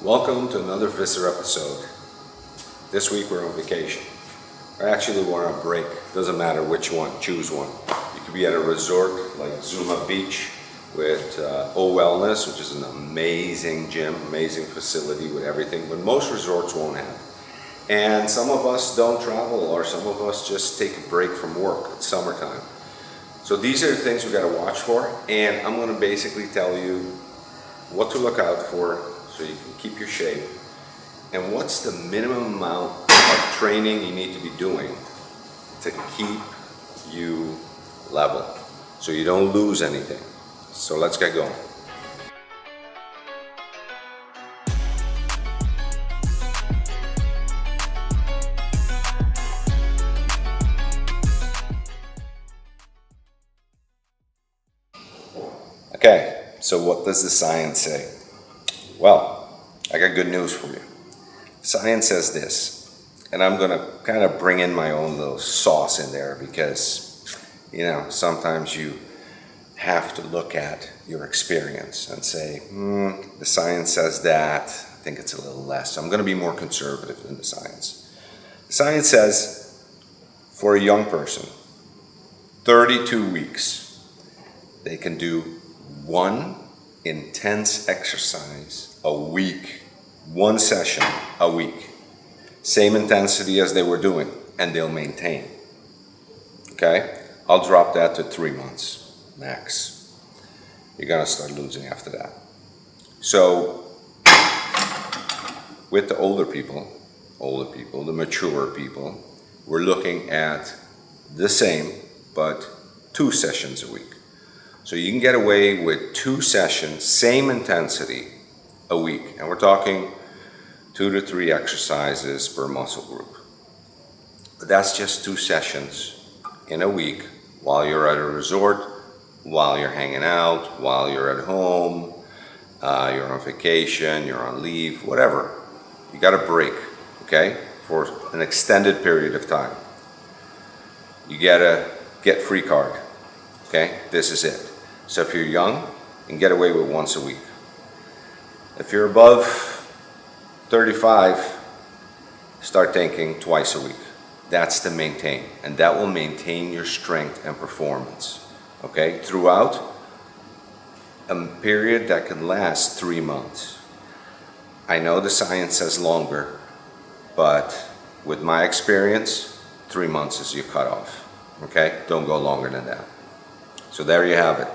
Welcome to another Visser episode. This week we're on vacation. Or actually we're on a break. Doesn't matter which one, choose one. You could be at a resort like Zuma Beach with O Wellness, which is an amazing gym, amazing facility with everything, but most resorts won't have. And some of us don't travel, or some of us just take a break from work. It's summertime. So these are the things we got to watch for, and I'm going to basically tell you what to look out for so you can keep your shape, and what's the minimum amount of training you need to be doing to keep you level so you don't lose anything. So let's get going. Okay, so what does the science say? Well, I got good news for you. Science says this, and I'm gonna kind of bring in my own little sauce in there because, sometimes you have to look at your experience and say, the science says that, I think it's a little less. So I'm gonna be more conservative than the science. The science says for a young person, 32 weeks, they can do one intense exercise a week, one session a week, same intensity as they were doing, and they'll maintain. Okay, I'll drop that to 3 months max. You're gonna start losing after that. So with the older people, the mature people, we're looking at the same but 2 sessions a week. So you can get away with 2 sessions, same intensity, a week. And we're talking 2 to 3 exercises per muscle group. But that's just 2 sessions in a week while you're at a resort, while you're hanging out, while you're at home, you're on vacation, you're on leave, whatever. You got a break, okay, for an extended period of time. You get a get free card, okay? This is it. So if you're young, you can get away with once a week. If you're above 35, start thinking twice a week. That's to maintain, and that will maintain your strength and performance, okay? Throughout a period that can last 3 months. I know the science says longer, but with my experience, 3 months is your cutoff, okay? Don't go longer than that. So there you have it.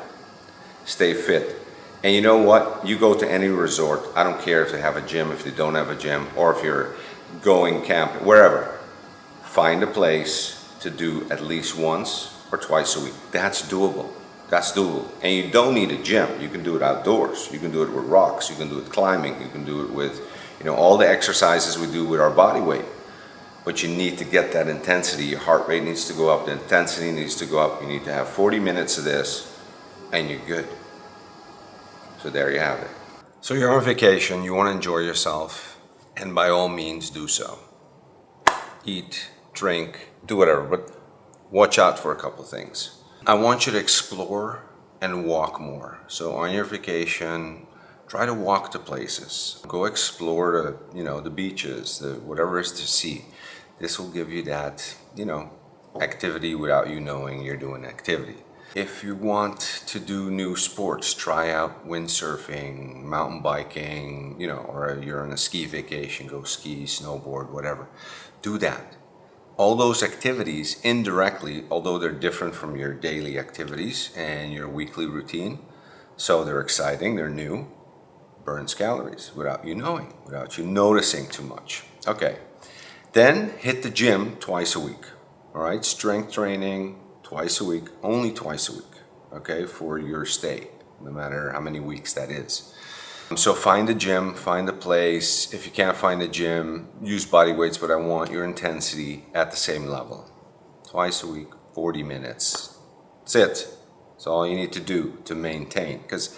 Stay fit. And you know what? You go to any resort, I don't care if they have a gym, if they don't have a gym, or if you're going camping, wherever. Find a place to do at least once or twice a week. That's doable. That's doable. And you don't need a gym. You can do it outdoors. You can do it with rocks. You can do it climbing. You can do it with, all the exercises we do with our body weight. But you need to get that intensity. Your heart rate needs to go up. The intensity needs to go up. You need to have 40 minutes of this, and you're good. So there you have it. So you're on vacation, you want to enjoy yourself, and by all means do so. Eat, drink, do whatever, but watch out for a couple things. I want you to explore and walk more. So on your vacation, try to walk to places. Go explore the beaches, whatever is to see. This will give you that, activity without you knowing you're doing activity. If you want to do new sports, try out windsurfing, mountain biking, or you're on a ski vacation, go ski, snowboard, whatever. Do that. All those activities indirectly, although they're different from your daily activities and your weekly routine, so they're exciting, they're new, burns calories without you knowing, without you noticing too much. Okay. Then hit the gym twice a week. All right, strength training, twice a week, only twice a week, okay, for your stay, no matter how many weeks that is. So find a gym, find a place. If you can't find a gym, use body weights, but I want your intensity at the same level. Twice a week, 40 minutes. That's it. That's all you need to do to maintain. Because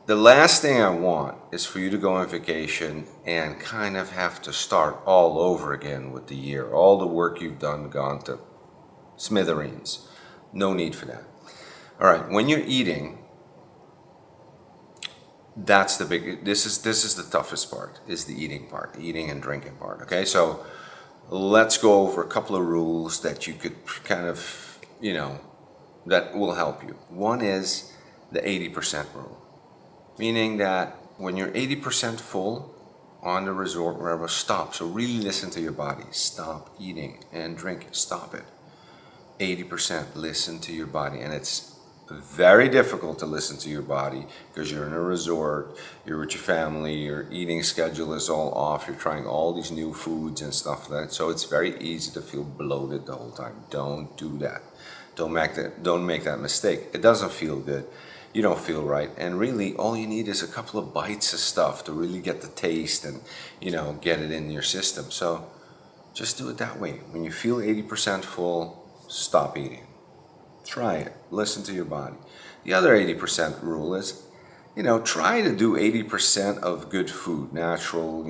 the last thing I want is for you to go on vacation and kind of have to start all over again with the year. All the work you've done gone to smithereens. No need for that. All right, when you're eating, That's the big, this is the toughest part, is the eating part, eating and drinking part. Okay, so let's go over a couple of rules that you could kind of, that will help you. One is the 80% rule, meaning that when you're 80% full on the resort, wherever, stop. So really listen to your body. Stop eating and drinking. Stop it. 80%, listen to your body. And it's very difficult to listen to your body because you're in a resort, you're with your family, your eating schedule is all off, you're trying all these new foods and stuff like that. So it's very easy to feel bloated the whole time. Don't do that. Don't make that mistake. It doesn't feel good. You don't feel right. And really all you need is a couple of bites of stuff to really get the taste and get it in your system. So just do it that way. When you feel 80% full, stop eating. Try it. Listen to your body. The other 80% rule is, try to do 80% of good food, natural,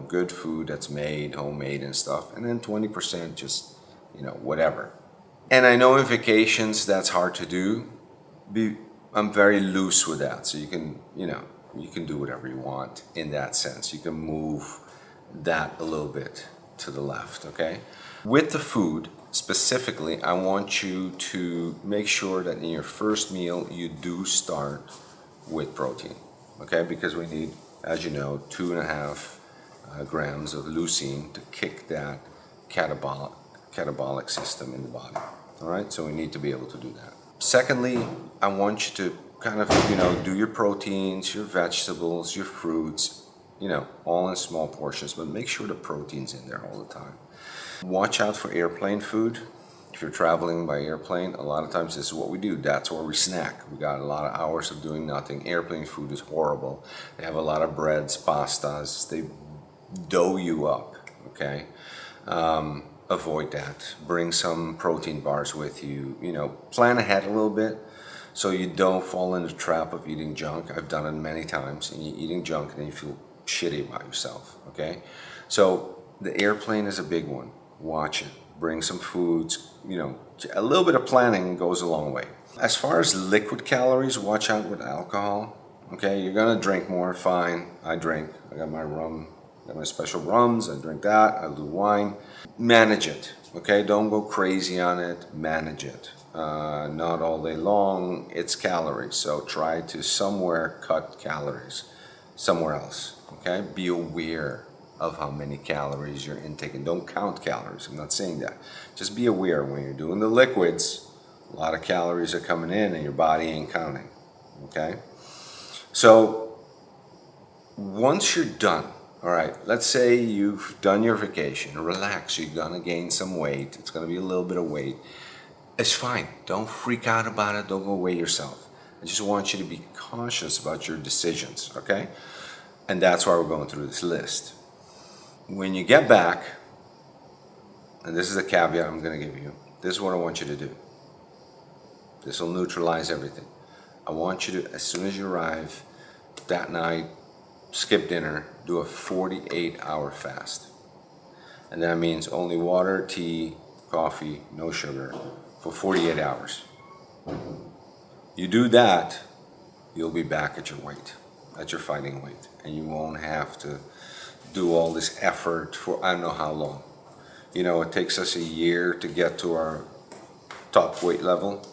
good food that's made, homemade and stuff. And then 20% just, whatever. And I know in vacations that's hard to do. I'm very loose with that. So you can do whatever you want in that sense. You can move that a little bit to the left, okay? With the food, specifically, I want you to make sure that in your first meal you do start with protein, okay? Because we need, as you know, 2.5 grams of leucine to kick that catabolic system in the body, all right? So we need to be able to do that. Secondly, I want you to kind of, do your proteins, your vegetables, your fruits, all in small portions, but make sure the protein's in there all the time. Watch out for airplane food. If you're traveling by airplane, a lot of times this is what we do. That's where we snack. We got a lot of hours of doing nothing. Airplane food is horrible. They have a lot of breads, pastas. They dough you up, okay? Avoid that. Bring some protein bars with you. Plan ahead a little bit so you don't fall in the trap of eating junk. I've done it many times, and you're eating junk and then you feel shitty about yourself, okay? So the airplane is a big one. Watch it. Bring some foods. A little bit of planning goes a long way. As far as liquid calories, watch out with alcohol. Okay, you're gonna drink more, fine. I drink. I got my rum, got my special rums. I drink that. I do wine. Manage it. Okay, don't go crazy on it. Manage it. Not all day long. It's calories, so try to somewhere cut calories somewhere else. Okay, be aware of how many calories you're intaking. Don't count calories. I'm not saying that. Just be aware when you're doing the liquids, a lot of calories are coming in and your body ain't counting. Okay? So once you're done, all right, let's say you've done your vacation, relax, you're gonna gain some weight, it's gonna be a little bit of weight. It's fine. Don't freak out about it. Don't go weigh yourself. I just want you to be conscious about your decisions, okay? And that's why we're going through this list. When you get back, and this is a caveat I'm going to give you, this is what I want you to do. This will neutralize everything. I want you to, as soon as you arrive that night, skip dinner, do a 48-hour fast. And that means only water, tea, coffee, no sugar for 48 hours. You do that, you'll be back at your weight, at your fighting weight, and you won't have to do all this effort for I don't know how long. It takes us a year to get to our top weight level,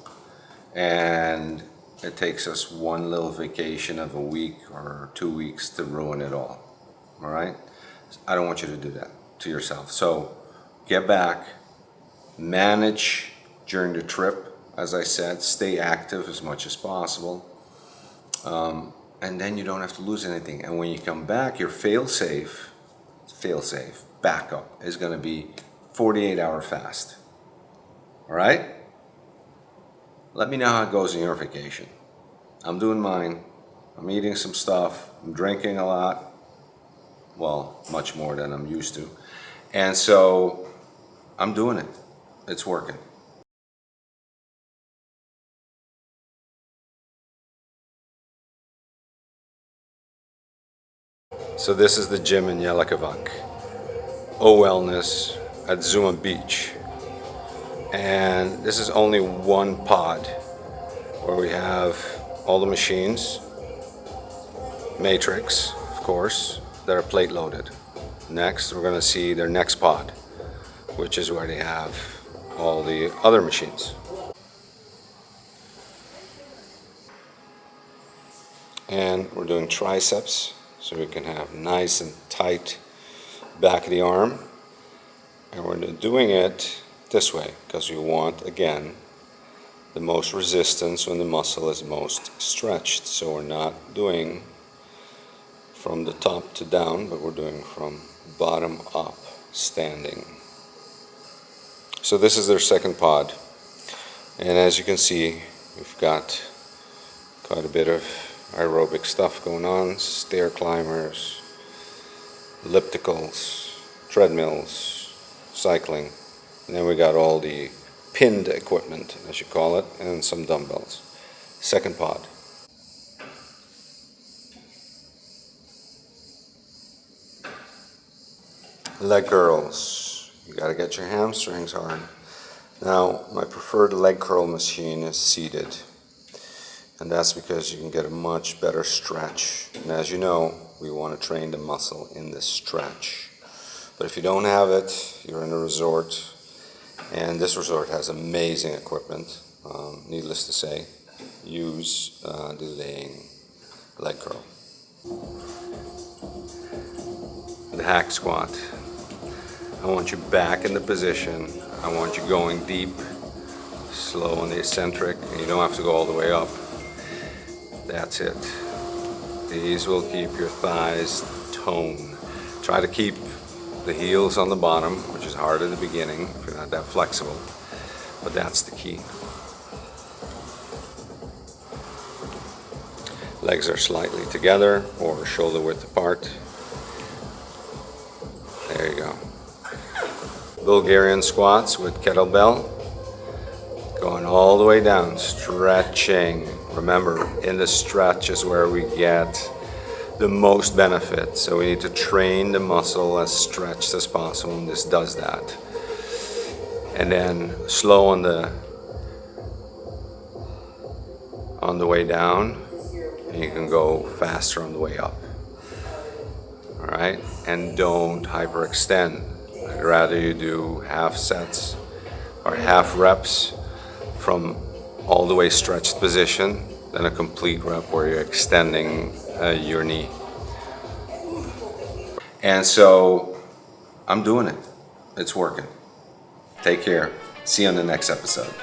and it takes us one little vacation of a week or 2 weeks to ruin it all. All right? I don't want you to do that to yourself. So get back, manage during the trip. As I said, stay active as much as possible. And then you don't have to lose anything. And when you come back, your fail-safe, backup is going to be 48-hour fast. All right? Let me know how it goes in your vacation. I'm doing mine. I'm eating some stuff. I'm drinking a lot. Well, much more than I'm used to. And so I'm doing it. It's working. So this is the gym in Jelikovac. O Wellness at Zuma Beach. And this is only one pod where we have all the machines. matrix, of course, that are plate loaded. Next, we're going to see their next pod, which is where they have all the other machines. And we're doing triceps, so we can have nice and tight back of the arm. And we're doing it this way because we want, again, the most resistance when the muscle is most stretched. So we're not doing from the top to down, but we're doing from bottom up, standing. So this is their second pod. And as you can see, we've got quite a bit of aerobic stuff going on. Stair climbers, ellipticals, treadmills, cycling. And then we got all the pinned equipment, as you call it, and some dumbbells. Second pod. Leg curls. You got to get your hamstrings hard. Now, my preferred leg curl machine is seated. And that's because you can get a much better stretch. And as you know, we want to train the muscle in this stretch. But if you don't have it, you're in a resort. And this resort has amazing equipment. Needless to say, use the laying leg curl. The hack squat. I want you back in the position. I want you going deep, slow on the eccentric, and you don't have to go all the way up. That's it. These will keep your thighs toned. Try to keep the heels on the bottom, which is hard at the beginning if you're not that flexible, but that's the key. Legs are slightly together or shoulder width apart. There you go. Bulgarian squats with kettlebell. Going all the way down, stretching. Remember, in the stretch is where we get the most benefit. So we need to train the muscle as stretched as possible, and this does that. And then slow on the way down, and you can go faster on the way up. All right, and don't hyperextend. I'd rather you do half sets or half reps from all the way stretched position than a complete rep where you're extending your knee. And so I'm doing it. It's working. Take care. See you on the next episode.